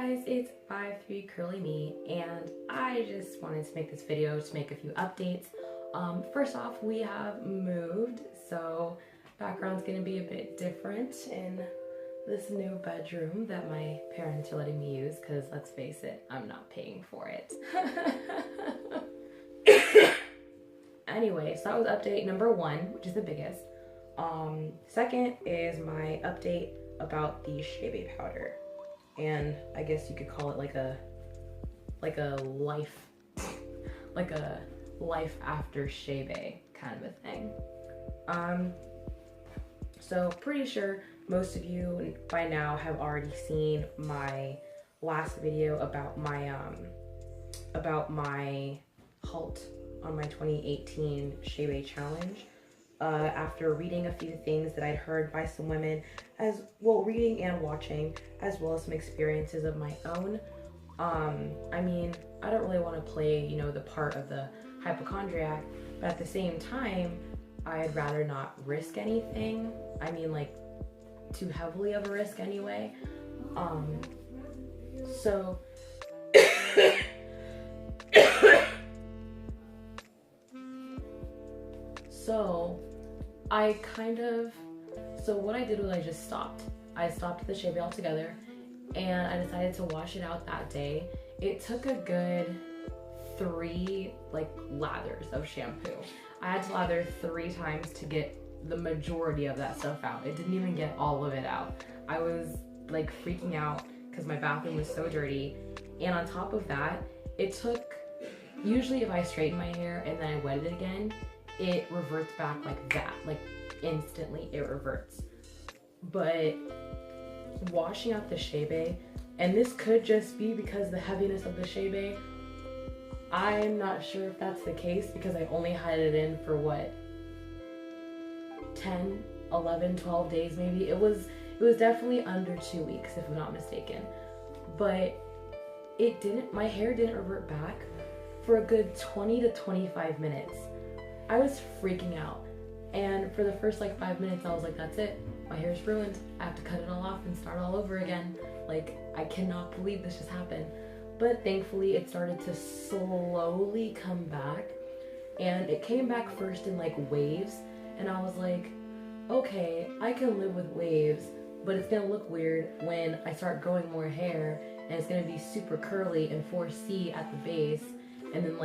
guys, it's 5'3" Curly Me, and I just wanted to make this video to make a few updates. First off, we have moved, so background's gonna be a bit different in this new bedroom that my parents are letting me use, because let's face it, I'm not paying for it. Anyway, so that was update number 1, which is the biggest. Second is my update about the Chebe powder. And I guess you could call it like a life after Chebe kind of a thing. So pretty sure most of you by now have already seen my last video about my halt on my 2018 Chebe challenge. After reading a few things that I'd heard by some women, reading and watching, as well as some experiences of my own. I mean, I don't really want to play, the part of the hypochondriac, but at the same time, I'd rather not risk anything. I mean, like, too heavily of a risk anyway. So So what I did was I just stopped. I stopped the Chebe altogether, and I decided to wash it out that day. It took a good 3 lathers of shampoo. I had to lather 3 times to get the majority of that stuff out. It didn't even get all of it out. I was freaking out because my bathroom was so dirty. And on top of that, it took, usually if I straighten my hair and then I wet it again, it reverts back like that, instantly it reverts. But washing out the Chebe, and this could just be because the heaviness of the Chebe, I'm not sure if that's the case because I only had it in for 10, 11, 12 days maybe. It was definitely under 2 weeks if I'm not mistaken. But my hair didn't revert back for a good 20 to 25 minutes. I was freaking out, and for the first 5 minutes I was like, that's it, my hair's ruined, I have to cut it all off and start all over again. I cannot believe this just happened. But thankfully it started to slowly come back, and it came back first in waves, and I was like, okay, I can live with waves, but it's gonna look weird when I start growing more hair and it's gonna be super curly and 4C at the base, and then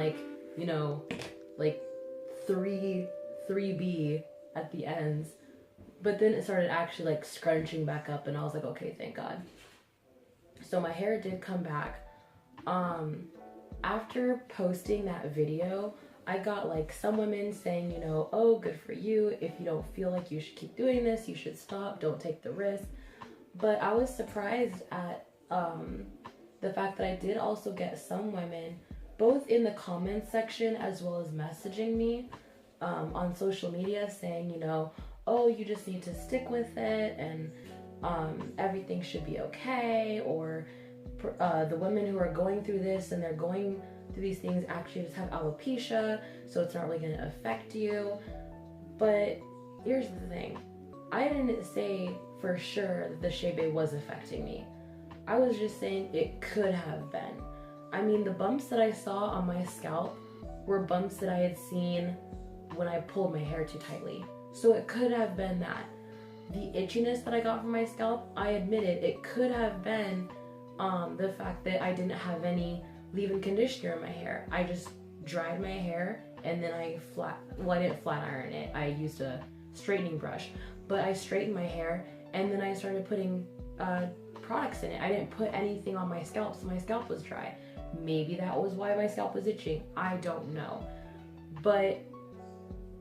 3B at the ends. But then it started actually scrunching back up, and I was like, okay, thank God. So my hair did come back. After posting that video, I got some women saying, oh, good for you. If you don't feel like you should keep doing this, you should stop, don't take the risk. But I was surprised at the fact that I did also get some women, both in the comments section as well as messaging me on social media saying, oh, you just need to stick with it, and everything should be okay, or the women who are going through this and they're going through these things actually just have alopecia, so it's not really going to affect you. But here's the thing, I didn't say for sure that the Chebe was affecting me. I was just saying it could have been. I mean, the bumps that I saw on my scalp were bumps that I had seen when I pulled my hair too tightly. So it could have been that. The itchiness that I got from my scalp, I admitted it could have been the fact that I didn't have any leave-in conditioner in my hair. I just dried my hair, and then I didn't flat iron it. I used a straightening brush, but I straightened my hair, and then I started putting products in it. I didn't put anything on my scalp, so my scalp was dry. Maybe that was why my scalp was itching. I don't know. But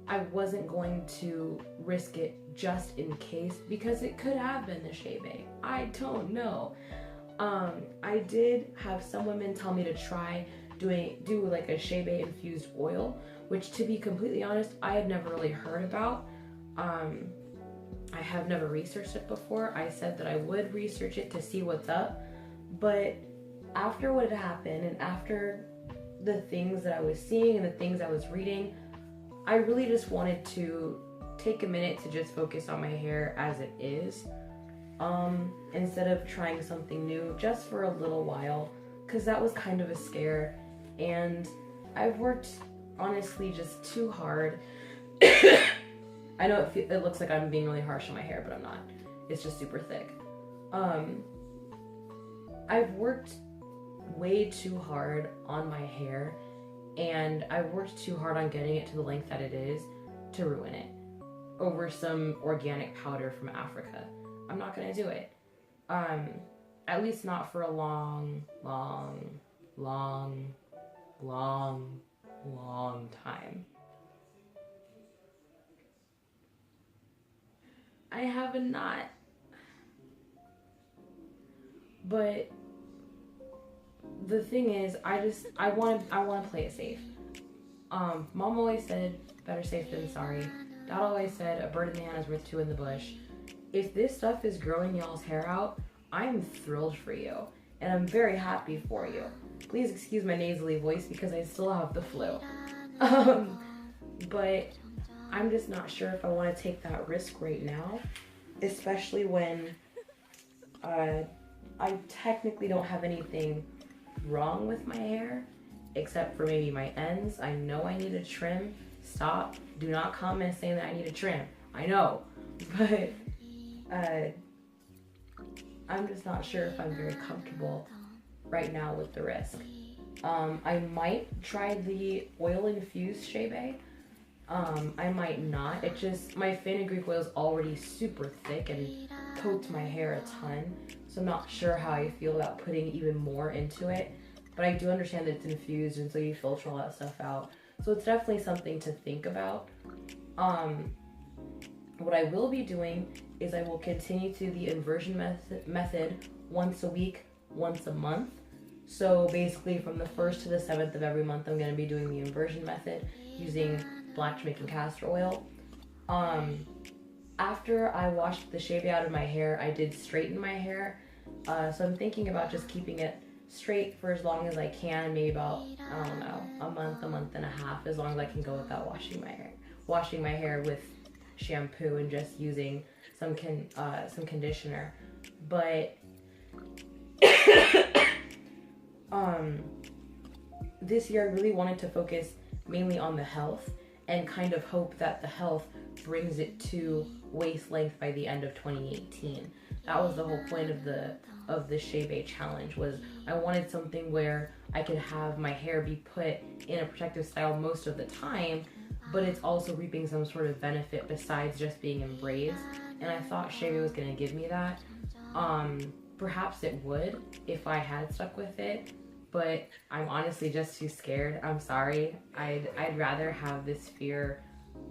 I wasn't going to risk it just in case, because it could have been the Chebe. I don't know. I did have some women tell me to try do a Chebe infused oil, which, to be completely honest, I had never really heard about. I have never researched it before. I said that I would research it to see what's up, but after what had happened and after the things that I was seeing and the things I was reading, I really just wanted to take a minute to just focus on my hair as it is. instead of trying something new just for a little while, because that was kind of a scare. And I've worked honestly just too hard. I know it looks like I'm being really harsh on my hair, but I'm not. It's just super thick. I've worked way too hard on my hair, and I've worked too hard on getting it to the length that it is to ruin it over some organic powder from Africa. I'm not gonna do it. At least not for a long time. I have a knot. But the thing is, I want to play it safe. Mom always said, better safe than sorry. Dad always said, a bird in the hand is worth two in the bush. If this stuff is growing y'all's hair out, I'm thrilled for you. And I'm very happy for you. Please excuse my nasally voice because I still have the flu. But I'm just not sure if I want to take that risk right now. Especially when I technically don't have anything wrong with my hair, except for maybe my ends. I know I need a trim. Stop. Do not comment saying that I need a trim. I know. But I'm just not sure if I'm very comfortable right now with the risk. I might try the oil infused Chebe. I might not. It just, my fenugreek oil is already super thick and coats my hair a ton. So I'm not sure how I feel about putting even more into it. But I do understand that it's infused, and so you filter all that stuff out. So it's definitely something to think about. What I will be doing is I will continue to the inversion method once a week, once a month. So basically from the 1st to the 7th of every month, I'm going to be doing the inversion method using black Jamaican castor oil. After I washed the Chebe out of my hair, I did straighten my hair. So I'm thinking about just keeping it straight for as long as I can, maybe about, I don't know, a month and a half, as long as I can go without washing my hair. Washing my hair with shampoo and just using some conditioner. But this year I really wanted to focus mainly on the health and kind of hope that the health brings it to waist length by the end of 2018. That was the whole point of the Chebe challenge, was I wanted something where I could have my hair be put in a protective style most of the time, but it's also reaping some sort of benefit besides just being in braids. And I thought Chebe was gonna give me that. Perhaps it would if I had stuck with it, but I'm honestly just too scared. I'm sorry. I'd rather have this fear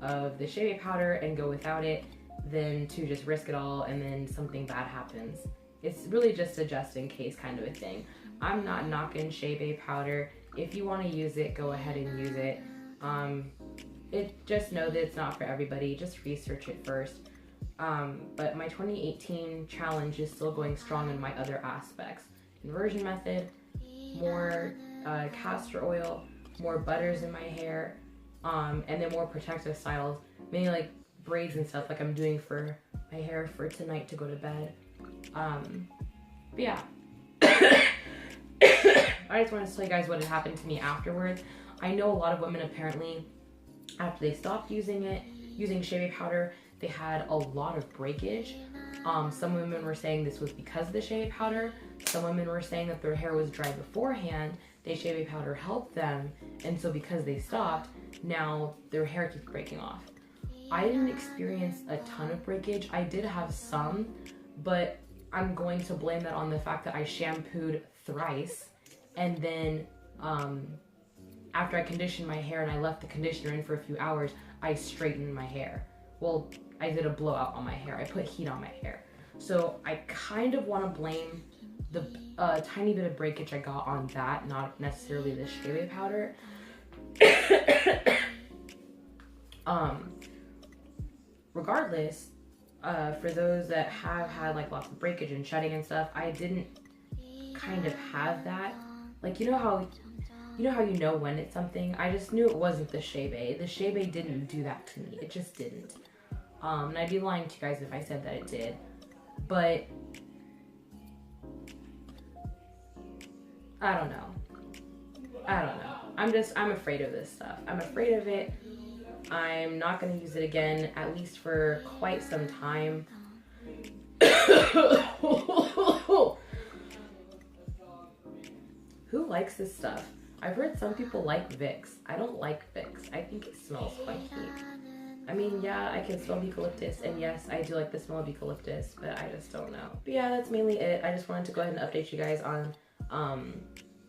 of the Chebe powder and go without it than to just risk it all and then something bad happens. It's really just a just in case kind of a thing. I'm not knocking Chebe powder. If you want to use it, go ahead and use it. Just know that it's not for everybody. Just research it first. But my 2018 challenge is still going strong in my other aspects. Inversion method, more castor oil, more butters in my hair, and then more protective styles, mainly like braids and stuff like I'm doing for my hair for tonight to go to bed. But yeah. I just wanted to tell you guys what had happened to me afterwards. I know a lot of women apparently, after they stopped using Chebe powder, they had a lot of breakage. Some women were saying this was because of the Chebe powder. Some women were saying that their hair was dry beforehand. The Chebe powder helped them, and so because they stopped, now their hair keeps breaking off. I didn't experience a ton of breakage. I did have some, but I'm going to blame that on the fact that I shampooed thrice, and then after I conditioned my hair and I left the conditioner in for a few hours, I straightened my hair. Well, I did a blowout on my hair. I put heat on my hair. So I kind of want to blame the tiny bit of breakage I got on that, not necessarily the Chebe powder. Regardless, for those that have had like lots of breakage and shedding and stuff, I didn't kind of have that. Like, you know how you know when it's something? I just knew it wasn't the Chebe. The Chebe didn't do that to me. It just didn't. And I'd be lying to you guys if I said that it did. but I don't know. I'm afraid of this stuff. I'm afraid of it. I'm not going to use it again, at least for quite some time. Who likes this stuff? I've heard some people like Vicks. I don't like Vicks. I think it smells quite neat. I mean, yeah, I can smell eucalyptus, and yes, I do like the smell of eucalyptus, but I just don't know. But yeah, that's mainly it. I just wanted to go ahead and update you guys on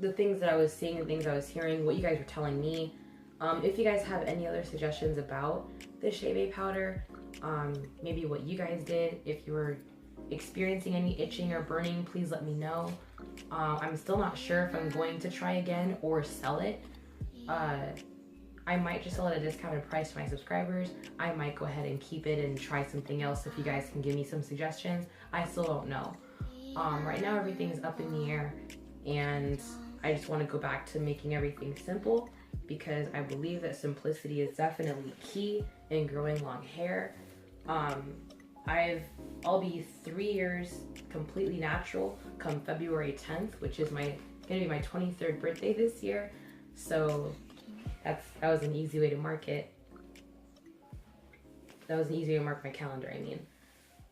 the things that I was seeing and things I was hearing, what you guys were telling me. If you guys have any other suggestions about the Chebe powder, maybe what you guys did, if you were experiencing any itching or burning, please let me know. I'm still not sure if I'm going to try again or sell it. I might just sell it at a discounted price to my subscribers. I might go ahead and keep it and try something else if you guys can give me some suggestions. I still don't know. Right now everything's up in the air, and I just want to go back to making everything simple, because I believe that simplicity is definitely key in growing long hair. I'll be 3 years completely natural come February 10th, which is gonna be my 23rd birthday this year. So that was an easy way to mark it. That was an easy way to mark my calendar, I mean.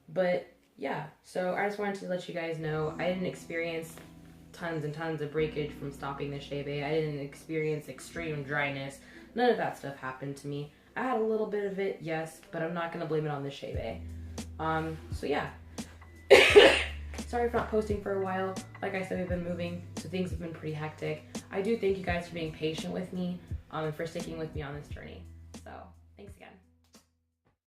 But yeah, so I just wanted to let you guys know I didn't experience tons and tons of breakage from stopping the Chebe. I didn't experience extreme dryness. None of that stuff happened to me. I had a little bit of it, yes, but I'm not gonna blame it on the Chebe. So yeah. Sorry for not posting for a while. Like I said, we've been moving, so things have been pretty hectic. I do thank you guys for being patient with me, and for sticking with me on this journey. So